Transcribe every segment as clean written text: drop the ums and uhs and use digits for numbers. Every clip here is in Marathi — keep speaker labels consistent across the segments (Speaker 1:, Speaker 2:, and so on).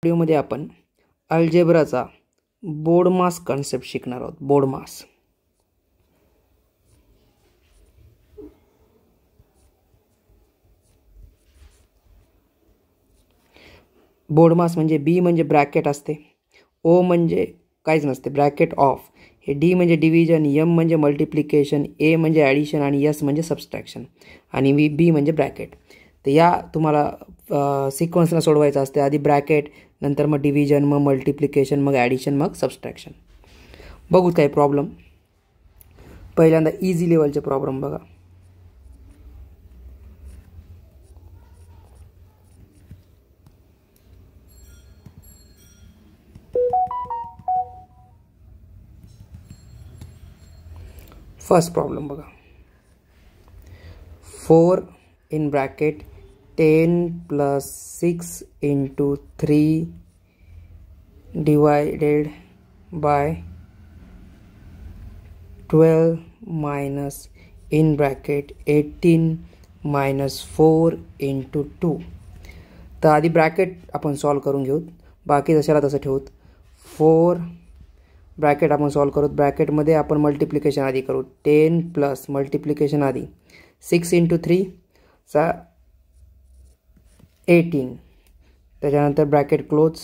Speaker 1: व्हिडिओमध्ये आपण अल्जेब्राचा बोर्डमास कन्सेप्ट शिकणार आहोत. बोर्डमास म्हणजे बी म्हणजे ब्रॅकेट असते, ओ म्हणजे काहीच नसते ब्रॅकेट ऑफ, हे डी म्हणजे डिव्हिजन, एम म्हणजे मल्टिप्लिकेशन, ए म्हणजे ॲडिशन आणि एस म्हणजे सबस्ट्रॅक्शन आणि बी म्हणजे ब्रॅकेट. तर या तुम्हाला सिक्वेन्सला सोडवायचं असते. आधी ब्रॅकेट, नंतर मग डिव्हिजन, मग मल्टिप्लिकेशन, मग ॲडिशन, मग सबस्ट्रॅक्शन. बघू काही प्रॉब्लेम. पहिल्यांदा इझी लेवलचे प्रॉब्लेम बघा. फर्स्ट प्रॉब्लेम बघा. 4 in bracket 10 plus 6 into 3 divided by 12 minus in bracket 18 minus 4 into 2. तर आधी ब्रॅकेट आपण सॉल्व करून घेऊ, बाकी जशाला तसं ठेवूत. 4 ब्रॅकेट आपण सॉल्व करू, ब्रॅकेटमध्ये आपण मल्टिप्लिकेशन आधी करू. 10 प्लस मल्टिप्लिकेशन आधी 6 into 3 चा 18, त्याच्यानंतर bracket close,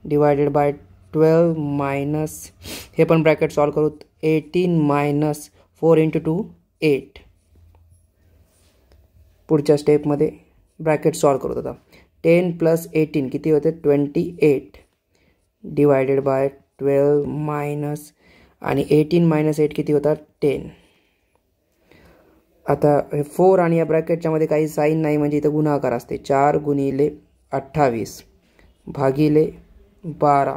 Speaker 1: divided by 12 minus, हे पण ब्रॅकेट सॉल्व करू. 18 मायनस 4 into 2 8. पुढच्या स्टेपमध्ये ब्रॅकेट सॉल्व करू. आता 10 प्लस 18 किती होते 28, डिवायडेड बाय 12 मायनस, आणि 18 मायनस 8 किती होतात 10. आता हे 4 आणि या ब्रॅकेटच्या मध्ये काही साईन नाही म्हणजे इथं गुणाकार असते. 4 गुणिले 28 भागिले 12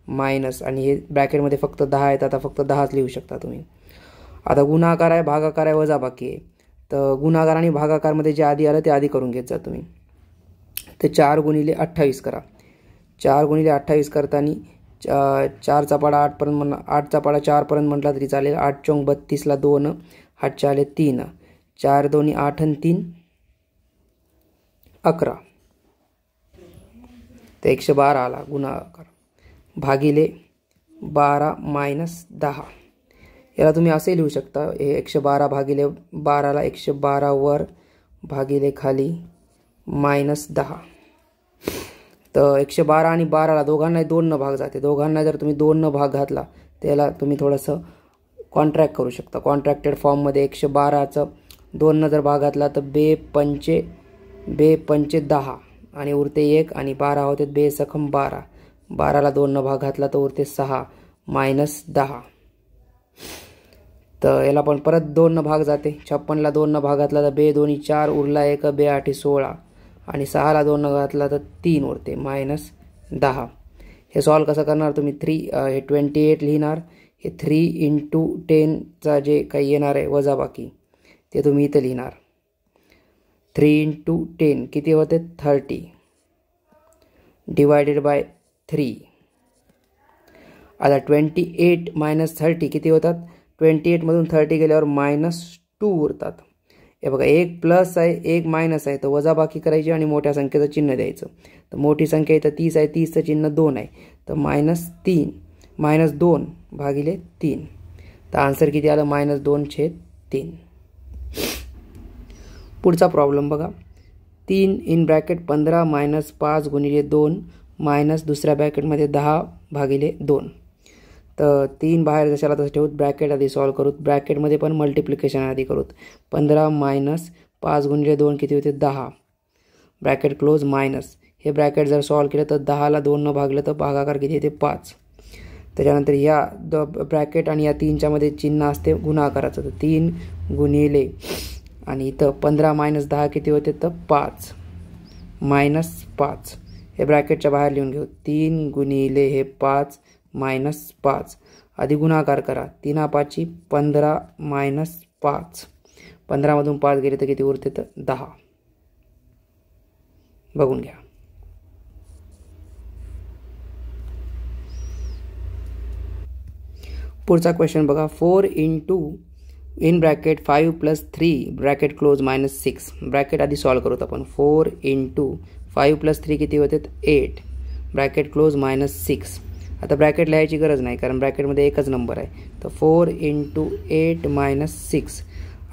Speaker 1: मायनस, आणि हे ब्रॅकेटमध्ये फक्त 10 आहेत, आता फक्त 10च लिहू शकता तुम्ही. आता गुणाकार आहे, भागाकार आहे, वजाबाकी आहे. तर गुणाकार आणि भागाकारमध्ये जे आधी आलं ते आधी करून घेत जा तुम्ही. तर 4 गुणिले 28 करा. 4 गुणिले 28 करताना 4चा पाडा 8 पर्यंत, 8चा पाडा 4 पर्यंत म्हटला तरी चालेल. 8 चौंक 32ला 2, 8 आले 3, 4 दोन्ही 8 आणि 3 11. तर 112 आला गुणाकार, भागिले 12 मायनस 10. याला तुम्ही असे लिहू शकता, हे 112 भागिले 12ला 112 वर भागिले खाली मायनस 10. तर 112 आणि 12ला दोघांना 2 न भाग जाते. दोघांना जर तुम्ही 2 न भाग घातला त्याला तुम्ही थोडंसं कॉन्ट्रॅक्ट करू शकता. कॉन्ट्रॅक्टेड फॉर्ममध्ये 112चं 2 न जर भाग घातला तर बे पंचे 10 आणि उरते 1, आणि 12 होते बे सखम 12. 12ला 2 न भाग घातला तर उरते 6 मायनस 10. तर याला पण परत 2 न भाग जाते. 56ला 2 न भाग घातला तर बे दोन्ही 4, उरला 1, बे 8 16, आणि 6ला 2 न घातला तर 3 उरते मायनस 10. हे सॉल्व कसं करणार तुम्ही, हे 28 लिहिणार, हे 3 into 10चा जे काही येणार आहे वजाबाकी ते तुम्ही इथं लिहिणार. 3 into 10 किती होते 30, डिवायडेड बाय 3. आता 28 मायनस 30 किती होतात, 28 मधून 30 गेल्यावर मायनस 2 उरतात. हे बघा, एक प्लस आहे एक मायनस आहे, तर वजाबाकी करायची आणि मोठ्या संख्येचं चिन्ह द्यायचं. तर मोठी संख्या इथं 30 आहे, 30चं चिन्ह 2 आहे, तर मायनस 2 भागिले 3. तर आन्सर किती आलं -2/3. पुढचा प्रॉब्लेम बघा. 3 इन ब्रॅकेट 15 मायनस 5 गुणिले 2 मायनस दुसऱ्या ब्रॅकेटमध्ये 10 भागिले 2. तर 3 बाहेर जशाला तसं ठेवूत, ब्रॅकेट आधी सॉल्व करूत. ब्रॅकेटमध्ये पण मल्टिप्लिकेशन आधी करूत. 15 मायनस 5 गुणिले 2 किती होते 10, ब्रॅकेट क्लोज, मायनस, हे ब्रॅकेट जर सॉल्व केलं तर 10ला 2 न भागलं तर भागाकार किती येते 5. त्याच्यानंतर या ब्रॅकेट आणि या 3च्या मध्ये चिन्ह असते गुणाकाराचं. तर 3 गुणिले, आणि इथं 15 मायनस 10 किती होते तर 5 मायनस 5. हे ब्रॅकेटच्या बाहेर लिहून घेऊ. 3 गुणिले हे 5 मायनस 5, आधी गुणाकार करा. 3 5 15 मायनस 5, 15मधून 5 गेले तर किती उरते तर 10. बघून घ्या. पुढचा क्वेश्चन बघा. 4 into in bracket 5 plus 3 bracket close minus 6. Bracket आधी सॉल्व करूत आपण. 4 into 5 प्लस 3 किती होते 8, ब्रॅकेट क्लोज -6. आता ब्रॅकेट लिहायची गरज नाही कारण ब्रॅकेटमध्ये एकच नंबर आहे. तर 4 × 8 - 6.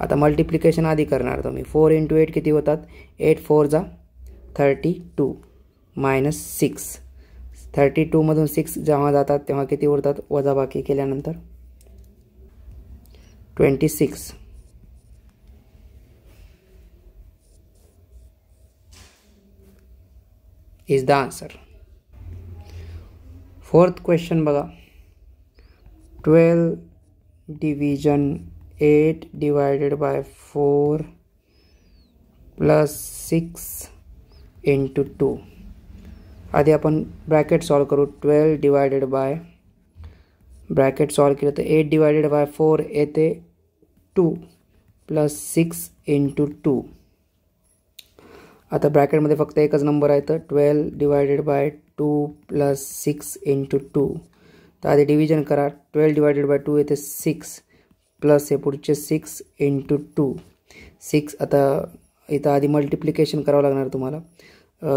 Speaker 1: आता मल्टिप्लिकेशन आधी करणार तुम्ही. 4 × 8 किती होतात? 8 4 जा 32 -6. 32 मधून 6 जेव्हा जातात तेव्हा किती उरतात वजाबाकी केल्यानंतर? 26. Is the answer. Fourth question बघा. 12 डिव्हिजन 8 डिवायडेड बाय 4 प्लस 6 × 2. आधी आपण ब्रॅकेट सॉल्व करू. 12 डिवायडेड बाय ब्रॅकेट सॉल्व केलं तर 8 डिवायडेड बाय 4 येते 2 प्लस 6 × 2. आता ब्रॅकेटमध्ये फक्त एकच नंबर आहे तर 12 डिवायडेड बाय 2 प्लस 6 × 2. तर आधी डिव्हिजन करा. 12 डिवायडेड बाय 2 येते 6 प्लस हे पुढचे 6 × 2. 6 आता इथं आधी मल्टिप्लिकेशन करावं लागणार तुम्हाला.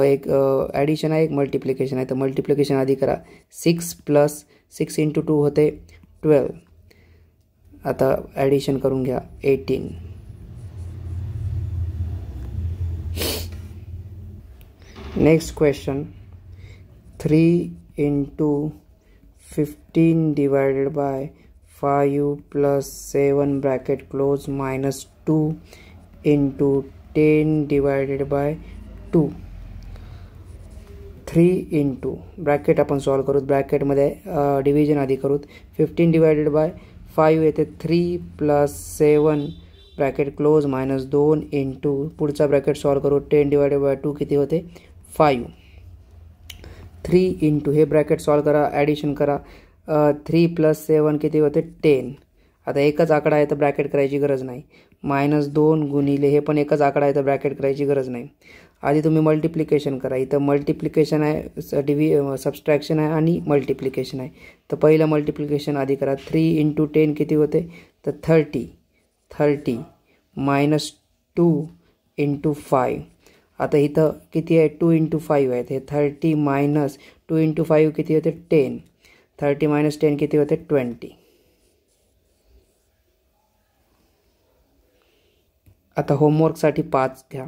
Speaker 1: एक ॲडिशन आहे एक मल्टिप्लिकेशन आहे. तर मल्टिप्लिकेशन आधी करा. 6 प्लस 6 × 2 होते 12. आता ॲडिशन करून घ्या 18. Next question. 3 × 15 divided by 5 plus 7 bracket close -2 × 10 divided by 2. 3 × bracket आपण सॉल्व करू. ब्रॅकेटमध्ये डिव्हिजन आधी करू. 15 डिवायडेड बाय 5 येते 3 प्लस 7 ब्रॅकेट क्लोज -2 × पुढचा ब्रॅकेट सॉल्व करू. 10 डिवायडेड बाय 2 किती होते? 5. 3 × हे ब्रॅकेट सॉल्व करा. ॲडिशन करा. 3 प्लस 7 किती होते? 10. आता एकच आकडा आहे तर ब्रॅकेट करायची गरज नाही. -2 गुणिले हे पण एकच आकडा आहे तर ब्रॅकेट करायची गरज नाही. आधी तुम्ही मल्टिप्लिकेशन करा. इथं मल्टिप्लिकेशन आहे, सबस्ट्रॅक्शन आहे आणि मल्टिप्लिकेशन आहे. तर पहिलं मल्टिप्लिकेशन आधी करा. 3 × 10 किती होते? तर 30 -2 × 5. आता इथं किती आहे? 2 × 5 आहेत. हे 30 - 2 × 5 किती होते? 10. 30 - 10 किती होते? 20. आता होमवर्कसाठी 5 घ्या.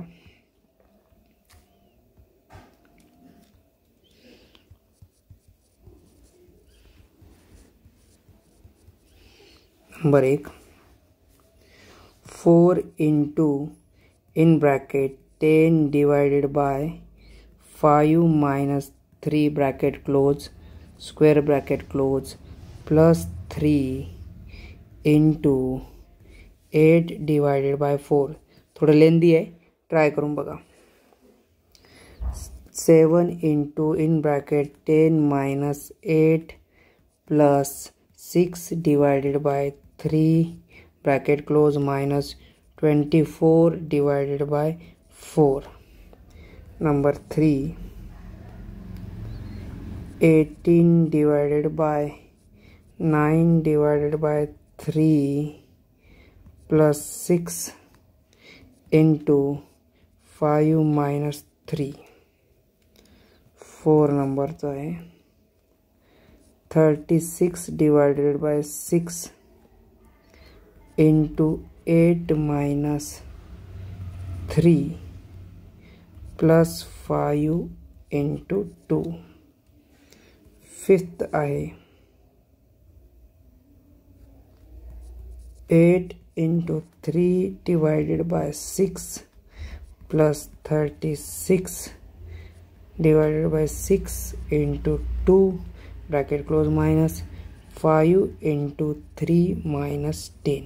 Speaker 1: Number 1. 4 × in bracket 10 divided by 5 - 3 bracket close square bracket close plus 3 × 8 divided by 4. थोडं लेंदी आहे, ट्राय करून बघा. 7 × in bracket 10 - 8 plus 6 divided by 3 bracket close -24 divided by 4. Number 3. 18 divided by 9 divided by 3 plus 6 × 5 - 3. 4 नंबरचा आहे. 36 divided by 6 × 8 - 3 plus 5 × 2. 5th आहे. 8 × 3 divided by 6 plus 36 divided by 6 × 2 bracket close -5 × 3 - 10.